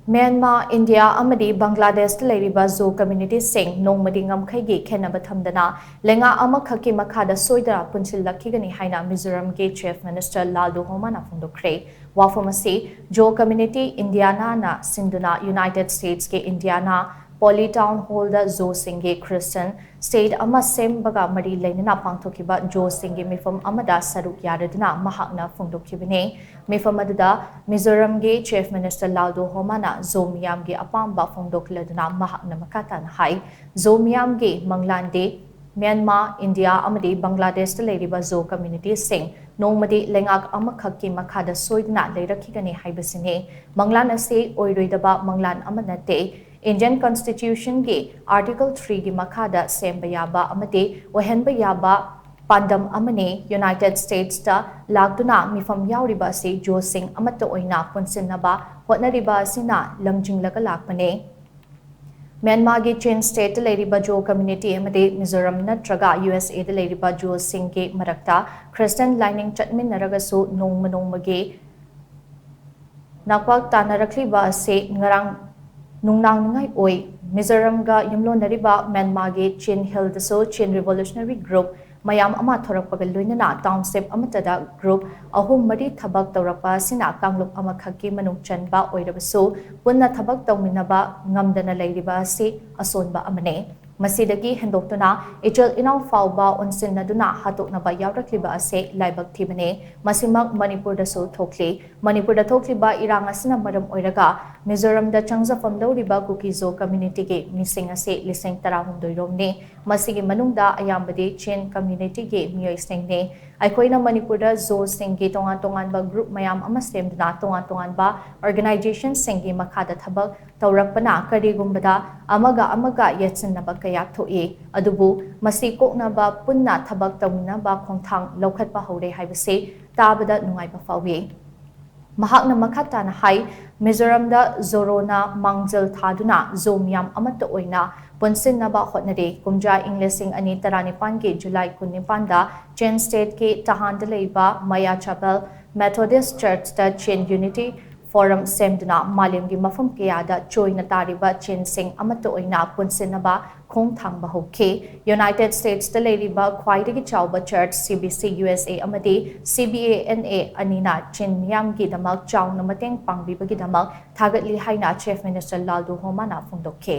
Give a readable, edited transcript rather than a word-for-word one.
Myanmar, India, amadi Bangladesh leiriba zo community sing nongmadi ngamkhaigi khenaba thamdana lenga amakhaki makhada soidara punchillakigani haina Mizoram ge Chief Minister Laldu Homana phungdokre wafamasi jo community Indiana na sinduna United States ke Indiana Poly Town Hall da zo singe Christian State ama sembaga mari leinana pangthokiba jo singe mifam amada saruk yaraduna mahakna phungdokhibine mifam adada Mizoram ge Chief Minister Laldu Homana Zomiam ge apamba phongdokladuna mahakna makatan hai Zomiam ge manglande Myanmar, India, amadi Bangladesh leiriba zo community sing nongmadi lengak amakhakki makhada soidna leirakhigani haibasine manglan ase oiroidaba manglan amanate Indian Constitution ge Article 3 gi makhada semba yaba amate wahenba yaba pandam amane United States ta lagduna mifam yauriba se jo sing amato oina punsinaba hotnariba sina lamjinglaga lakpane Myanmar ge Chin State leiriba jo community amade Mizoram natraga USA de leiriba jo sing ge marakta Christian lining chatmin naragasu nongmage nakwak tanarakliba se ngarang nungnang ngai oi Mizoram ga yumlo nariba Myanmar ge Chin Hill the so Chin Revolutionary Group mayam ama thorakpaga loinana township amatada group ahum mari thabak tawrapa sina kanglup amakhaki manung chanba oirabasu punna thabak tawminaba ngamdana leiriba si asonba amane masidagi hendoktuna echel inau fauba onsinnaduna hatoknaba yawrakliba ase laibak thibane masimak Manipur da so thokli Manipur da thokliba irang asina maram oiraga Mizoram da changjafam loriba Kukizo community ge missing ase liseng tarahumdoi romne masigi manungda ayambade Chin community ge miyoi singne aikoina Manipur da zo singge tongan ba group mayam ama semduna tongan ba organization singge makhada thabak tawrakpana karigumbada amaga yetsinaba kaya thoi adubu masi koknaba punna thabak tawminaba khongthang lokhatpa hore haibase tabada nungaiba fawi mahakna makhatana hai Mizoram da Zorona Mangjal Thaduna Zomiam Amata Oina Punsin Naba Hotnade Kumja Englishing Ani Taranipan ke July Kunipanda Chin State ke Tahandaleba Maya Chapel Methodist Church da Chin Unity Forum Semduna Malim gi mafam kiyada choina tariba Chin Sing Amata Oina Punsin Naba Khong Thang Bahoke United States da Leriba Khwaidagi Chauba Church CBC USA Amadi CBANA Anina Chin Miyam gi damak chaw na mateng pangbibagi damak thagatli haina Chief Minister Laldu Homana phungdokhe